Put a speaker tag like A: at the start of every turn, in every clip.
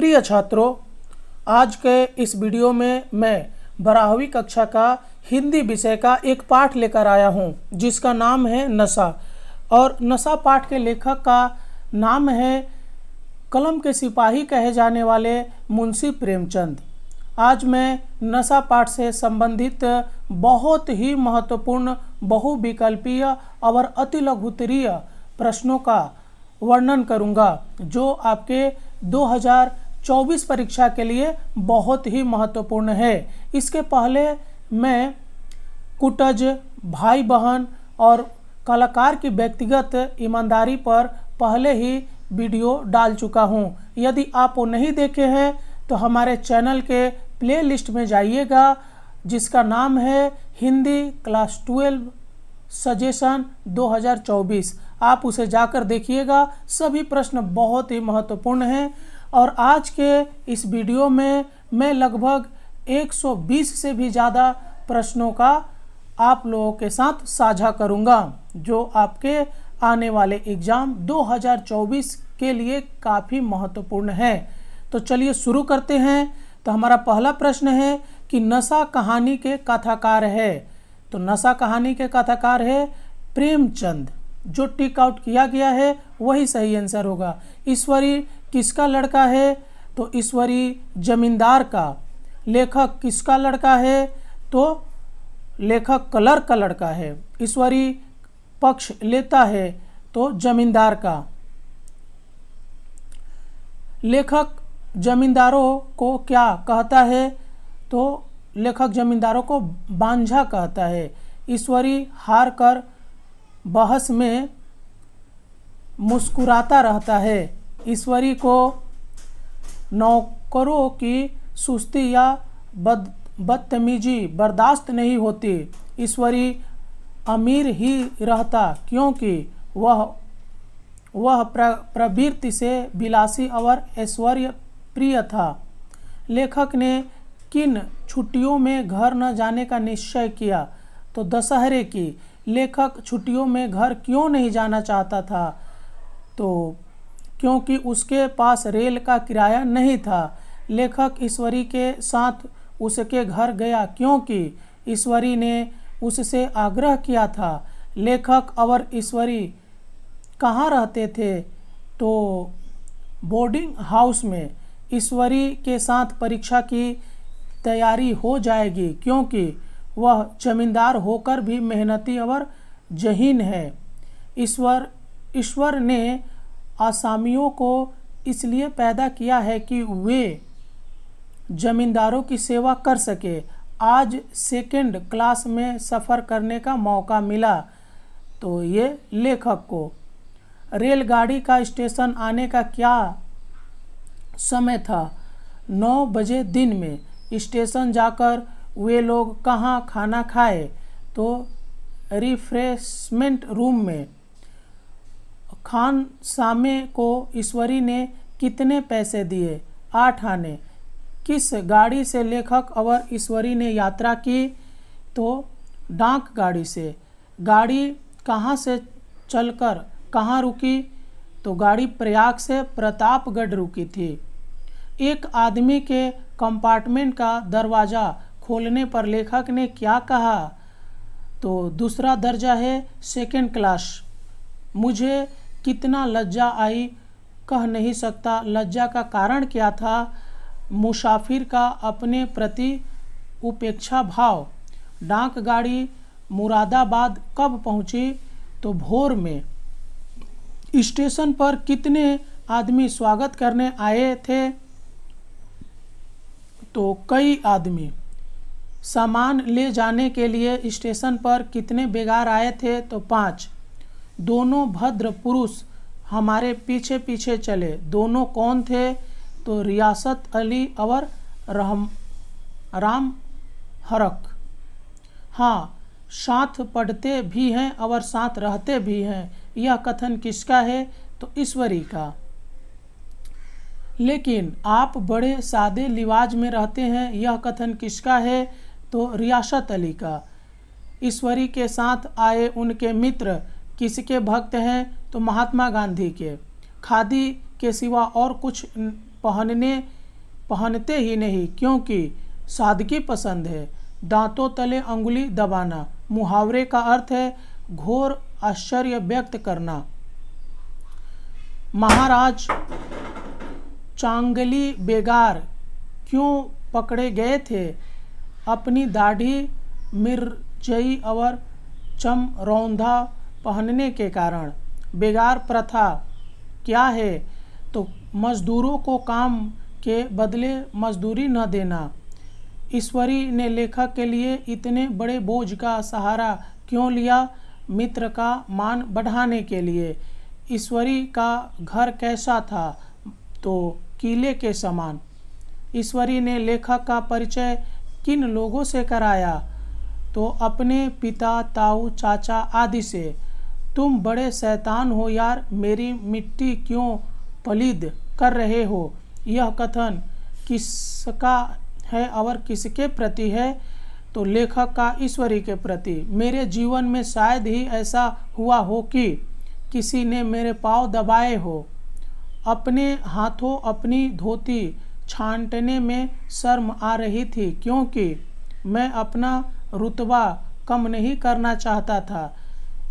A: प्रिय छात्रों, आज के इस वीडियो में मैं 12वीं कक्षा का हिंदी विषय का एक पाठ लेकर आया हूं, जिसका नाम है नशा। और नशा पाठ के लेखक का नाम है कलम के सिपाही कहे जाने वाले मुंशी प्रेमचंद। आज मैं नशा पाठ से संबंधित बहुत ही महत्वपूर्ण बहुविकल्पीय और अतिलघुत्तरीय प्रश्नों का वर्णन करूंगा, जो आपके 2024 परीक्षा के लिए बहुत ही महत्वपूर्ण है। इसके पहले मैं कुटज, भाई बहन और कलाकार की व्यक्तिगत ईमानदारी पर पहले ही वीडियो डाल चुका हूं। यदि आप वो नहीं देखे हैं तो हमारे चैनल के प्लेलिस्ट में जाइएगा, जिसका नाम है हिंदी क्लास 12 सजेशन 2024। आप उसे जाकर देखिएगा, सभी प्रश्न बहुत ही महत्वपूर्ण हैं। और आज के इस वीडियो में मैं लगभग 120 से भी ज़्यादा प्रश्नों का आप लोगों के साथ साझा करूंगा, जो आपके आने वाले एग्ज़ाम 2024 के लिए काफ़ी महत्वपूर्ण है। तो चलिए शुरू करते हैं। तो हमारा पहला प्रश्न है कि नशा कहानी के कथाकार है। तो नशा कहानी के कथाकार है प्रेमचंद। जो टिक आउट किया गया है वही सही आंसर होगा। ईश्वरी किसका लड़का है? तो ईश्वरी जमींदार का। लेखक किसका लड़का है? तो लेखक क्लर्क का लड़का है। ईश्वरी पक्ष लेता है तो जमींदार का। लेखक जमींदारों को क्या कहता है? तो लेखक जमींदारों को बांझा कहता है। ईश्वरी हार कर बहस में मुस्कुराता रहता है। ईश्वरी को नौकरों की सुस्ती या बदतमीजी बर्दाश्त नहीं होती। ईश्वरी अमीर ही रहता क्योंकि वह प्रवृत्ति से विलासी और ऐश्वर्य प्रिय था। लेखक ने किन छुट्टियों में घर न जाने का निश्चय किया? तो दशहरे की। लेखक छुट्टियों में घर क्यों नहीं जाना चाहता था? तो क्योंकि उसके पास रेल का किराया नहीं था। लेखक ईश्वरी के साथ उसके घर गया क्योंकि ईश्वरी ने उससे आग्रह किया था। लेखक और ईश्वरी कहाँ रहते थे? तो बोर्डिंग हाउस में। ईश्वरी के साथ परीक्षा की तैयारी हो जाएगी क्योंकि वह जमींदार होकर भी मेहनती और ज़हीन है। ईश्वर ने आसामियों को इसलिए पैदा किया है कि वे जमींदारों की सेवा कर सके। आज सेकंड क्लास में सफ़र करने का मौका मिला। तो ये लेखक को। रेलगाड़ी का स्टेशन आने का क्या समय था? 9 बजे दिन में। स्टेशन जाकर वे लोग कहाँ खाना खाए? तो रिफ्रेशमेंट रूम में। खानसामे को ईश्वरी ने कितने पैसे दिए? 8 आने। किस गाड़ी से लेखक और ईश्वरी ने यात्रा की? तो डाक गाड़ी से। गाड़ी कहाँ से चलकर कहाँ रुकी? तो गाड़ी प्रयाग से प्रतापगढ़ रुकी थी। एक आदमी के कंपार्टमेंट का दरवाज़ा खोलने पर लेखक ने क्या कहा? तो दूसरा दर्जा है सेकंड क्लास। मुझे कितना लज्जा आई कह नहीं सकता। लज्जा का कारण क्या था? मुसाफिर का अपने प्रति उपेक्षा भाव। डाक गाड़ी मुरादाबाद कब पहुंची? तो भोर में। स्टेशन पर कितने आदमी स्वागत करने आए थे? तो कई आदमी। सामान ले जाने के लिए स्टेशन पर कितने बेगार आए थे? तो 5। दोनों भद्र पुरुष हमारे पीछे पीछे चले। दोनों कौन थे? तो रियासत अली और राम हरक। हाँ, साथ पढ़ते भी हैं और साथ रहते भी हैं। यह कथन किसका है? तो ईश्वरी का। लेकिन आप बड़े सादे लिवाज में रहते हैं। यह कथन किसका है? तो रियासत अली का। ईश्वरी के साथ आए उनके मित्र किसके भक्त हैं? तो महात्मा गांधी के। खादी के सिवा और कुछ पहनते ही नहीं क्योंकि सादगी पसंद है। दांतों तले अंगुली दबाना। मुहावरे का अर्थ है घोर आश्चर्य व्यक्त करना। महाराज चांगली बेगार क्यों पकड़े गए थे? अपनी दाढ़ी मिर्जई और चमरौंधा पहनने के कारण। बेगार प्रथा क्या है? तो मजदूरों को काम के बदले मजदूरी न देना। ईश्वरी ने लेखक के लिए इतने बड़े बोझ का सहारा क्यों लिया? मित्र का मान बढ़ाने के लिए। ईश्वरी का घर कैसा था? तो किले के समान। ईश्वरी ने लेखक का परिचय किन लोगों से कराया? तो अपने पिता, ताऊ, चाचा आदि से। तुम बड़े शैतान हो यार, मेरी मिट्टी क्यों पलीद कर रहे हो? यह कथन किसका है और किसके प्रति है? तो लेखक का ईश्वरी के प्रति। मेरे जीवन में शायद ही ऐसा हुआ हो कि किसी ने मेरे पाँव दबाए हो। अपने हाथों अपनी धोती छांटने में शर्म आ रही थी क्योंकि मैं अपना रुतबा कम नहीं करना चाहता था।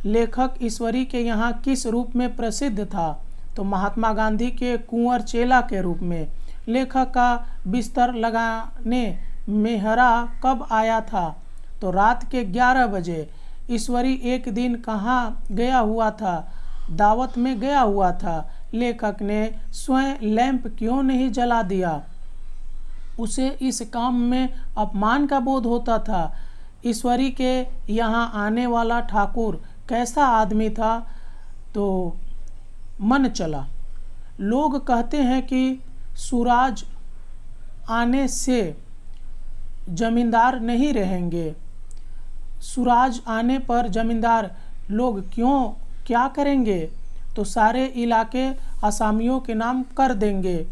A: लेखक ईश्वरी के यहाँ किस रूप में प्रसिद्ध था? तो महात्मा गांधी के कुंवर चेला के रूप में। लेखक का बिस्तर लगाने मेहरा कब आया था? तो रात के 11 बजे। ईश्वरी एक दिन कहाँ गया हुआ था? दावत में गया हुआ था। लेखक ने स्वयं लैंप क्यों नहीं जला दिया? उसे इस काम में अपमान का बोध होता था। ईश्वरी के यहाँ आने वाला ठाकुर कैसा आदमी था? तो मन चला। लोग कहते हैं कि सूरज आने से जमींदार नहीं रहेंगे। सूरज आने पर जमींदार लोग क्या करेंगे? तो सारे इलाके असामियों के नाम कर देंगे।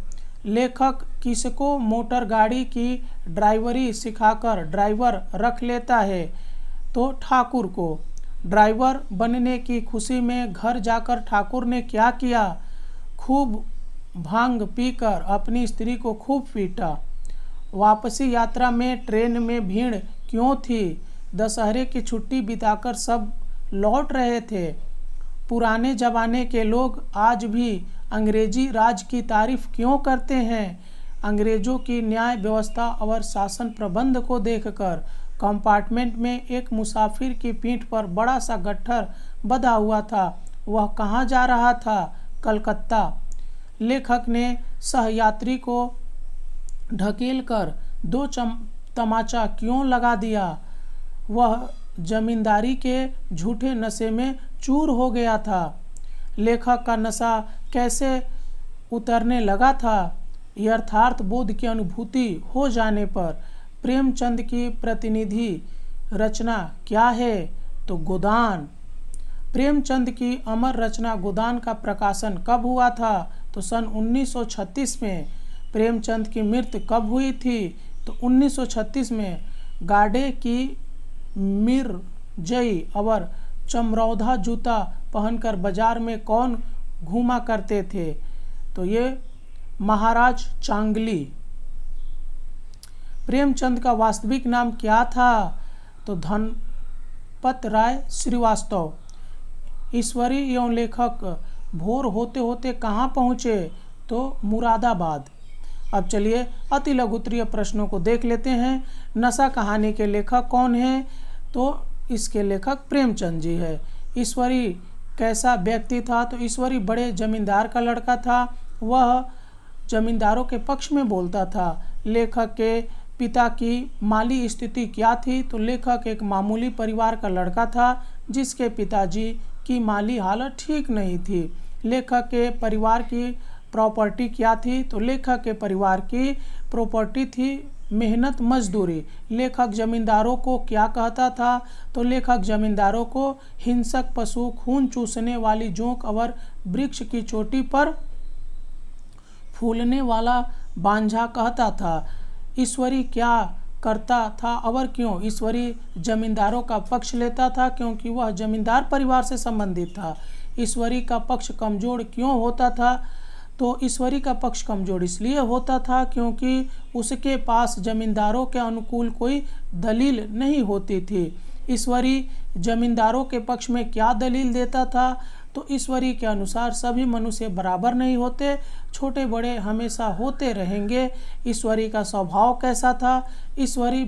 A: लेखक किसको मोटर गाड़ी की ड्राइवरी सिखाकर ड्राइवर रख लेता है? तो ठाकुर को। ड्राइवर बनने की खुशी में घर जाकर ठाकुर ने क्या किया? खूब भांग पीकर अपनी स्त्री को खूब पीटा। वापसी यात्रा में ट्रेन में भीड़ क्यों थी? दशहरे की छुट्टी बिताकर सब लौट रहे थे। पुराने ज़माने के लोग आज भी अंग्रेजी राज की तारीफ क्यों करते हैं? अंग्रेज़ों की न्याय व्यवस्था और शासन प्रबंध को देखकर। कंपार्टमेंट में एक मुसाफिर की पीठ पर बड़ा सा गट्ठर बंधा हुआ था। वह कहाँ जा रहा था? कलकत्ता। लेखक ने सहयात्री को ढकेलकर 2 तमाचा क्यों लगा दिया? वह जमींदारी के झूठे नशे में चूर हो गया था। लेखक का नशा कैसे उतरने लगा था? यथार्थ बोध की अनुभूति हो जाने पर। प्रेमचंद की प्रतिनिधि रचना क्या है? तो गोदान। प्रेमचंद की अमर रचना गोदान का प्रकाशन कब हुआ था? तो सन 1936 में। प्रेमचंद की मृत्यु कब हुई थी? तो 1936 में। गाड़े की मिर्जई और चमरौधा जूता पहनकर बाजार में कौन घूमा करते थे? तो ये महाराज चांगली। प्रेमचंद का वास्तविक नाम क्या था? तो धनपत राय श्रीवास्तव। ईश्वरी एवं लेखक भोर होते होते कहाँ पहुँचे? तो मुरादाबाद। अब चलिए अति लघुत्तरीय प्रश्नों को देख लेते हैं। नशा कहानी के लेखक कौन है? तो इसके लेखक प्रेमचंद जी है। ईश्वरी कैसा व्यक्ति था? तो ईश्वरी बड़े जमींदार का लड़का था। वह जमींदारों के पक्ष में बोलता था। लेखक के पिता की माली स्थिति क्या थी? तो लेखक एक मामूली परिवार का लड़का था जिसके पिताजी की माली हालत ठीक नहीं थी। लेखक के परिवार की प्रॉपर्टी क्या थी? तो लेखक के परिवार की प्रॉपर्टी थी मेहनत मजदूरी। लेखक जमींदारों को क्या कहता था? तो लेखक जमींदारों को हिंसक पशु, खून चूसने वाली जोंक और वृक्ष की चोटी पर फूलने वाला बांझा कहता था। ईश्वरी क्या करता था और क्यों? ईश्वरी जमींदारों का पक्ष लेता था क्योंकि वह जमींदार परिवार से संबंधित था। ईश्वरी का पक्ष कमजोर क्यों होता था? तो ईश्वरी का पक्ष कमजोर इसलिए होता था क्योंकि उसके पास जमींदारों के अनुकूल कोई दलील नहीं होती थी। ईश्वरी जमींदारों के पक्ष में क्या दलील देता था? तो ईश्वरी के अनुसार सभी मनुष्य बराबर नहीं होते, छोटे बड़े हमेशा होते रहेंगे। ईश्वरी का स्वभाव कैसा था? ईश्वरी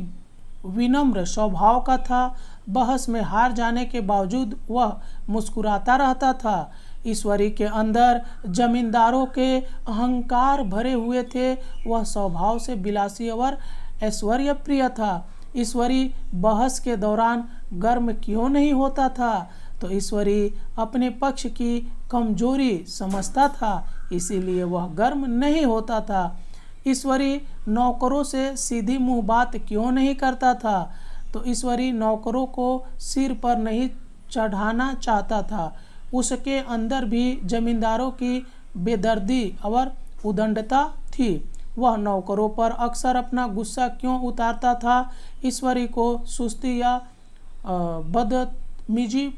A: विनम्र स्वभाव का था। बहस में हार जाने के बावजूद वह मुस्कुराता रहता था। ईश्वरी के अंदर जमींदारों के अहंकार भरे हुए थे। वह स्वभाव से विलासी और ऐश्वर्य प्रिय था। ईश्वरी बहस के दौरान गर्म क्यों नहीं होता था? तो ईश्वरी अपने पक्ष की कमजोरी समझता था, इसीलिए वह गर्म नहीं होता था। ईश्वरी नौकरों से सीधी मुंह बात क्यों नहीं करता था? तो ईश्वरी नौकरों को सिर पर नहीं चढ़ाना चाहता था। उसके अंदर भी जमींदारों की बेदर्दी और उदंडता थी। वह नौकरों पर अक्सर अपना गुस्सा क्यों उतारता था? ईश्वरी को सुस्ती या बदतमीजी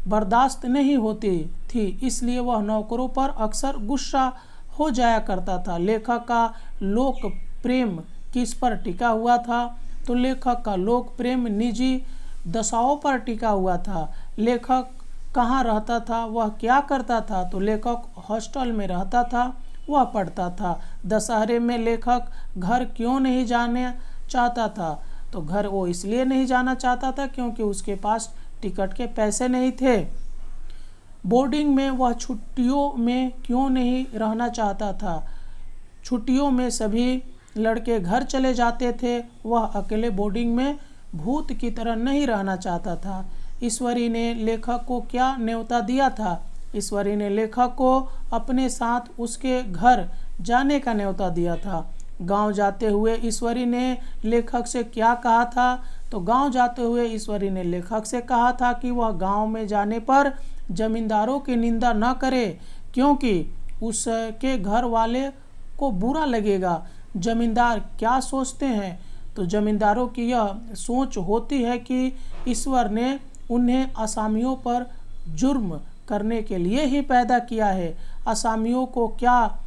A: बर्दाश्त नहीं होती थी, इसलिए वह नौकरों पर अक्सर गुस्सा हो जाया करता था। लेखक का लोक प्रेम किस पर टिका हुआ था? तो लेखक का लोक प्रेम निजी दशाओं पर टिका हुआ था। लेखक कहाँ रहता था? वह क्या करता था? तो लेखक हॉस्टल में रहता था, वह पढ़ता था। दशहरे में लेखक घर क्यों नहीं जाने चाहता था? तो घर वो इसलिए नहीं जाना चाहता था क्योंकि उसके पास टिकट के पैसे नहीं थे। बोर्डिंग में वह छुट्टियों में क्यों नहीं रहना चाहता था? छुट्टियों में सभी लड़के घर चले जाते थे, वह अकेले बोर्डिंग में भूत की तरह नहीं रहना चाहता था। ईश्वरी ने लेखक को क्या न्योता दिया था? ईश्वरी ने लेखक को अपने साथ उसके घर जाने का न्योता दिया था। गांव जाते हुए ईश्वरी ने लेखक से क्या कहा था? तो गांव जाते हुए ईश्वरी ने लेखक से कहा था कि वह गांव में जाने पर जमींदारों की निंदा न करे, क्योंकि उसके घर वाले को बुरा लगेगा। जमींदार क्या सोचते हैं? तो जमींदारों की यह सोच होती है कि ईश्वर ने उन्हें असामियों पर जुर्म करने के लिए ही पैदा किया है। असामियों को क्या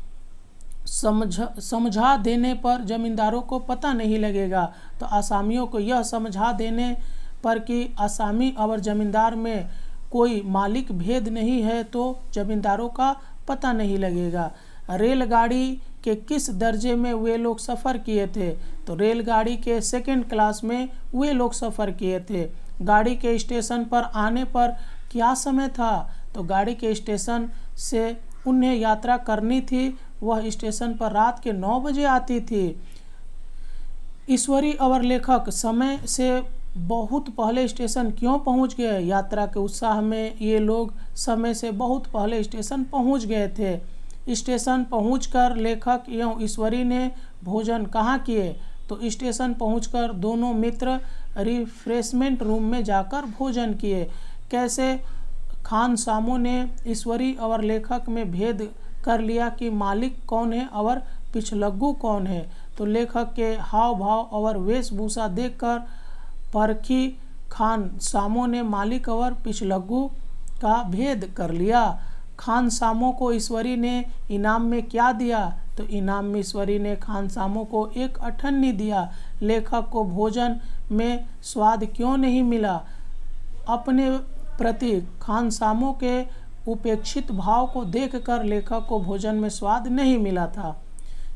A: समझा देने पर जमींदारों को पता नहीं लगेगा? तो असामियों को यह समझा देने पर कि असामी और जमींदार में कोई मालिक भेद नहीं है तो जमींदारों का पता नहीं लगेगा। रेलगाड़ी के किस दर्जे में वे लोग सफ़र किए थे? तो रेलगाड़ी के सेकंड क्लास में वे लोग सफ़र किए थे। गाड़ी के स्टेशन पर आने पर क्या समय था? तो गाड़ी के स्टेशन से उन्हें यात्रा करनी थी, वह स्टेशन पर रात के 9 बजे आती थी। ईश्वरी और लेखक समय से बहुत पहले स्टेशन क्यों पहुंच गए? यात्रा के उत्साह में ये लोग समय से बहुत पहले स्टेशन पहुंच गए थे। स्टेशन पहुंचकर लेखक एवं ईश्वरी ने भोजन कहाँ किए? तो स्टेशन पहुंचकर दोनों मित्र रिफ्रेशमेंट रूम में जाकर भोजन किए। कैसे? खानसामों ने ईश्वरी और लेखक में भेद कर लिया कि मालिक कौन है और पिछलग्गू कौन है। तो लेखक के हाव भाव और वेशभूषा देखकर परखी खानसामों ने मालिक और पिछलग्गू का भेद कर लिया। खानसामों को ईश्वरी ने इनाम में क्या दिया? तो इनाम में ईश्वरी ने खानसामों को एक अठन्नी दिया। लेखक को भोजन में स्वाद क्यों नहीं मिला? अपने प्रति खानसामों के उपेक्षित भाव को देखकर लेखक को भोजन में स्वाद नहीं मिला था।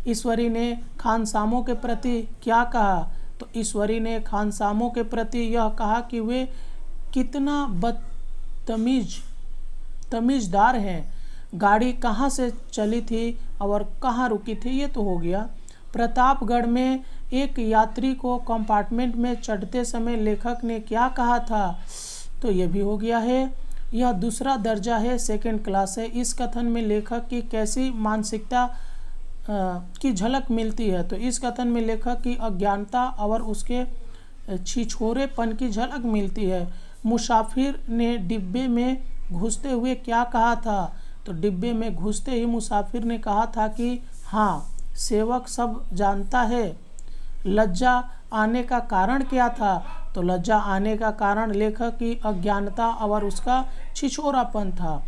A: ईश्वरी ने खानसामों के प्रति क्या कहा? तो ईश्वरी ने खानसामों के प्रति यह कहा कि वे कितना तमीज़दार हैं। गाड़ी कहाँ से चली थी और कहाँ रुकी थी, ये तो हो गया। प्रतापगढ़ में एक यात्री को कंपार्टमेंट में चढ़ते समय लेखक ने क्या कहा था? तो ये भी हो गया है। यह दूसरा दर्जा है, सेकंड क्लास है। इस कथन में लेखक की कैसी मानसिकता की झलक मिलती है? तो इस कथन में लेखक की अज्ञानता और उसके छिछोरेपन की झलक मिलती है। मुसाफिर ने डिब्बे में घुसते हुए क्या कहा था? तो डिब्बे में घुसते ही मुसाफिर ने कहा था कि हाँ, सेवक सब जानता है। लज्जा आने का कारण क्या था? तो लज्जा आने का कारण लेखक की अज्ञानता और उसका छिछोरापन था।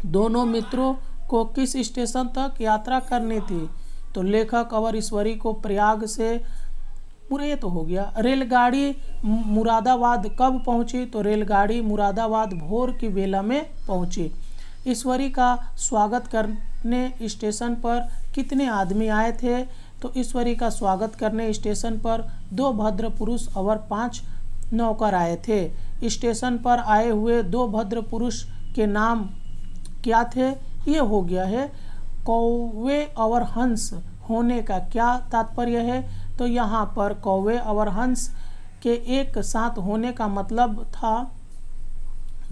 A: दोनों मित्रों को किस स्टेशन तक यात्रा करनी थी? तो लेखक और ईश्वरी को प्रयाग से, पूरा ये तो हो गया। रेलगाड़ी मुरादाबाद कब पहुंची? तो रेलगाड़ी मुरादाबाद भोर की बेला में पहुंची। ईश्वरी का स्वागत करने स्टेशन पर कितने आदमी आए थे? तो ईश्वरी का स्वागत करने स्टेशन पर 2 भद्र पुरुष और 5 नौकर आए थे। स्टेशन पर आए हुए 2 भद्र पुरुष के नाम क्या थे? ये हो गया है। कौवे और हंस होने का क्या तात्पर्य है? तो यहाँ पर कौवे और हंस के एक साथ होने का मतलब था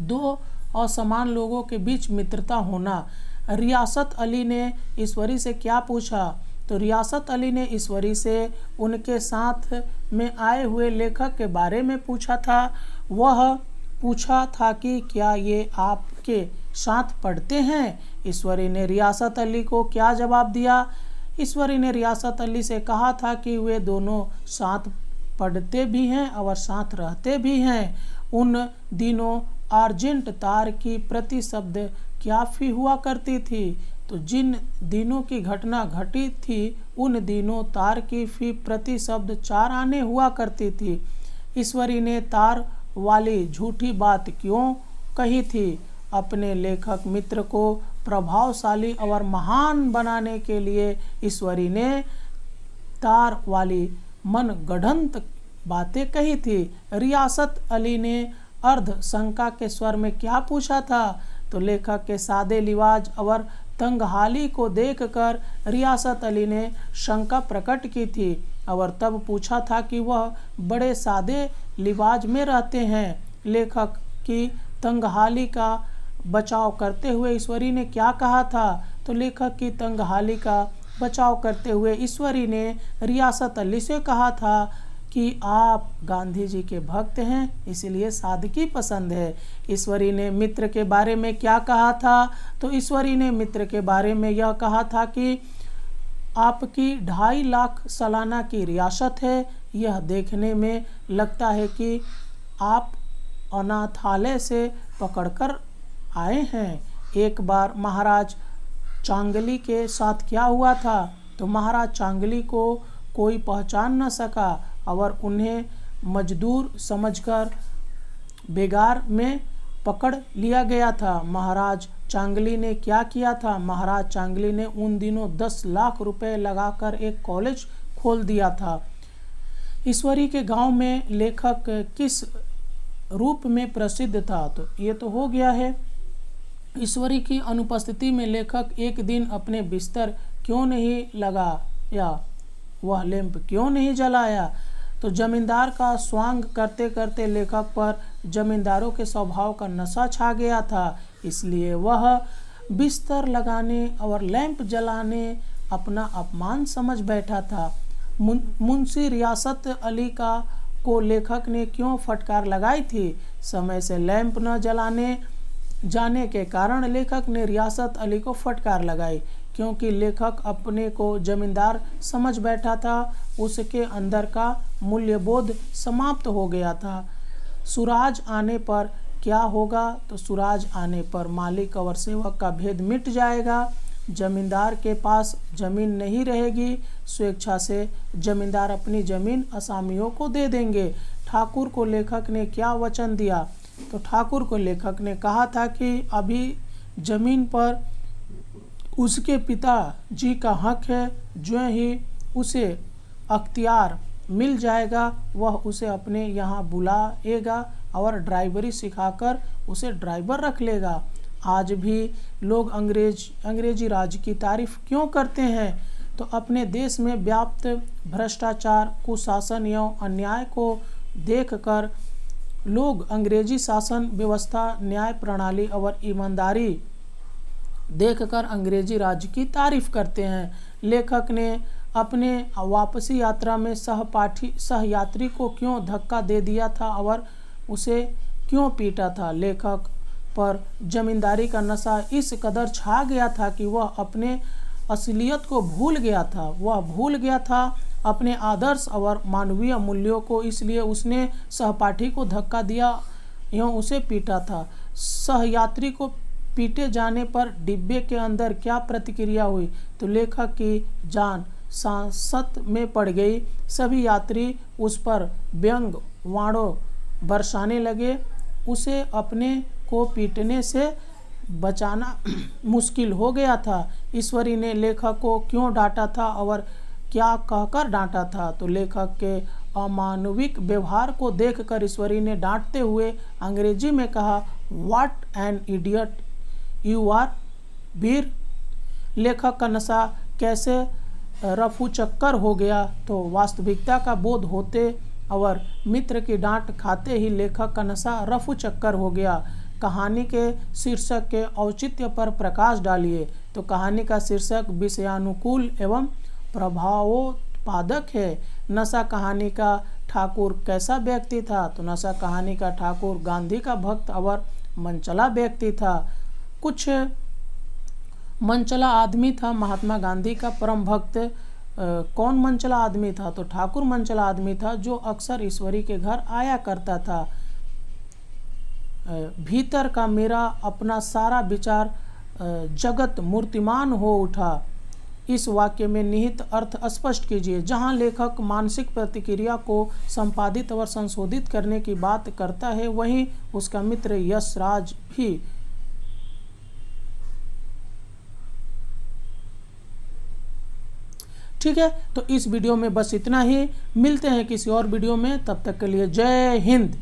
A: 2 असमान लोगों के बीच मित्रता होना। रियासत अली ने ईश्वरी से क्या पूछा? तो रियासत अली ने ईश्वरी से उनके साथ में आए हुए लेखक के बारे में पूछा था। वह पूछा था कि क्या ये आपके साथ पढ़ते हैं? ईश्वरी ने रियासत अली को क्या जवाब दिया? ईश्वरी ने रियासत अली से कहा था कि वे दोनों साथ पढ़ते भी हैं और साथ रहते भी हैं। उन दिनों आर्जेंट तार की प्रति शब्द क्या फी हुआ करती थी? तो जिन दिनों की घटना घटी थी उन दिनों तार की फी प्रति शब्द 4 आने हुआ करती थी। ईश्वरी ने तार वाली झूठी बात क्यों कही थी? अपने लेखक मित्र को प्रभावशाली और महान बनाने के लिए ईश्वरी ने तार वाली मनगढ़ंत बातें कही थी। रियासत अली ने अर्ध शंका के स्वर में क्या पूछा था? तो लेखक के सादे लिवाज और तंगहाली को देखकर रियासत अली ने शंका प्रकट की थी और तब पूछा था कि वह बड़े सादे लिवाज में रहते हैं। लेखक की तंगहाली का बचाव करते हुए ईश्वरी ने क्या कहा था? तो लेखक की तंगहाली का बचाव करते हुए ईश्वरी ने रियासत अली से कहा था कि आप गांधी जी के भक्त हैं, इसलिए सादगी पसंद है। ईश्वरी ने मित्र के बारे में क्या कहा था? तो ईश्वरी ने मित्र के बारे में यह कहा था कि आपकी 2.5 लाख सालाना की रियासत है। यह देखने में लगता है कि आप अनाथालय से पकड़कर आए हैं। एक बार महाराज चांगली के साथ क्या हुआ था? तो महाराज चांगली को कोई पहचान न सका और उन्हें मजदूर समझकर बेगार में पकड़ लिया गया था। महाराज चांगली ने क्या किया था? महाराज चांगली ने उन दिनों 10 लाख रुपए लगाकर एक कॉलेज खोल दिया था। ईश्वरी के गांव में लेखक किस रूप में प्रसिद्ध था? तो ये तो हो गया है। ईश्वरी की अनुपस्थिति में लेखक एक दिन अपने बिस्तर क्यों नहीं लगाया? वह लैंप क्यों नहीं जलाया? तो जमींदार का स्वांग करते करते लेखक पर जमींदारों के स्वभाव का नशा छा गया था, इसलिए वह बिस्तर लगाने और लैंप जलाने अपना अपमान समझ बैठा था। मुंशी रियासत अली का को लेखक ने क्यों फटकार लगाई थी? समय से लैंप न जलाने जाने के कारण लेखक ने रियासत अली को फटकार लगाई, क्योंकि लेखक अपने को जमींदार समझ बैठा था। उसके अंदर का मूल्यबोध समाप्त हो गया था। सुराज आने पर क्या होगा? तो सुराज आने पर मालिक और सेवक का भेद मिट जाएगा। जमींदार के पास जमीन नहीं रहेगी, स्वेच्छा से जमींदार अपनी जमीन असामियों को दे देंगे। ठाकुर को लेखक ने क्या वचन दिया? तो ठाकुर को लेखक ने कहा था कि अभी जमीन पर उसके पिता जी का हक है, जो ही उसे अख्तियार मिल जाएगा वह उसे अपने यहाँ बुलाएगा और ड्राइवरी सिखाकर उसे ड्राइवर रख लेगा। आज भी लोग अंग्रेजी राज की तारीफ क्यों करते हैं? तो अपने देश में व्याप्त भ्रष्टाचार, कुशासन एवं अन्याय को देखकर लोग अंग्रेजी शासन व्यवस्था, न्याय प्रणाली और ईमानदारी देखकर अंग्रेजी राज्य की तारीफ करते हैं। लेखक ने अपने वापसी यात्रा में सहयात्री को क्यों धक्का दे दिया था और उसे क्यों पीटा था? लेखक पर जमींदारी का नशा इस कदर छा गया था कि वह अपने असलियत को भूल गया था। वह भूल गया था अपने आदर्श और मानवीय मूल्यों को, इसलिए उसने सहपाठी को धक्का दिया एवं उसे पीटा था। सहयात्री को पीटे जाने पर डिब्बे के अंदर क्या प्रतिक्रिया हुई? तो लेखक की जान सांसत में पड़ गई। सभी यात्री उस पर व्यंग वाणों बरसाने लगे। उसे अपने को पीटने से बचाना मुश्किल हो गया था। ईश्वरी ने लेखक को क्यों डांटा था और क्या कहकर डांटा था? तो लेखक के अमानविक व्यवहार को देखकर ईश्वरी ने डांटते हुए अंग्रेजी में कहा, what an idiot you are Veer. लेखक का नशा कैसे रफू चक्कर हो गया? तो वास्तविकता का बोध होते और मित्र की डांट खाते ही लेखक का नशा रफू चक्कर हो गया। कहानी के शीर्षक के औचित्य पर प्रकाश डालिए। तो कहानी का शीर्षक विषयानुकूल एवं प्रभावोत्पादक है। नशा कहानी का ठाकुर कैसा व्यक्ति था? तो नशा कहानी का ठाकुर गांधी का भक्त और मनचला व्यक्ति था। कुछ मनचला आदमी था महात्मा गांधी का परम भक्त। कौन मनचला आदमी था? तो ठाकुर मनचला आदमी था जो अक्सर ईश्वरी के घर आया करता था। भीतर का मेरा अपना सारा विचार जगत मूर्तिमान हो उठा। इस वाक्य में निहित अर्थ स्पष्ट कीजिए। जहां लेखक मानसिक प्रतिक्रिया को संपादित और संशोधित करने की बात करता है, वहीं उसका मित्र यशराज भी ठीक है। तो इस वीडियो में बस इतना ही। मिलते हैं किसी और वीडियो में, तब तक के लिए जय हिंद।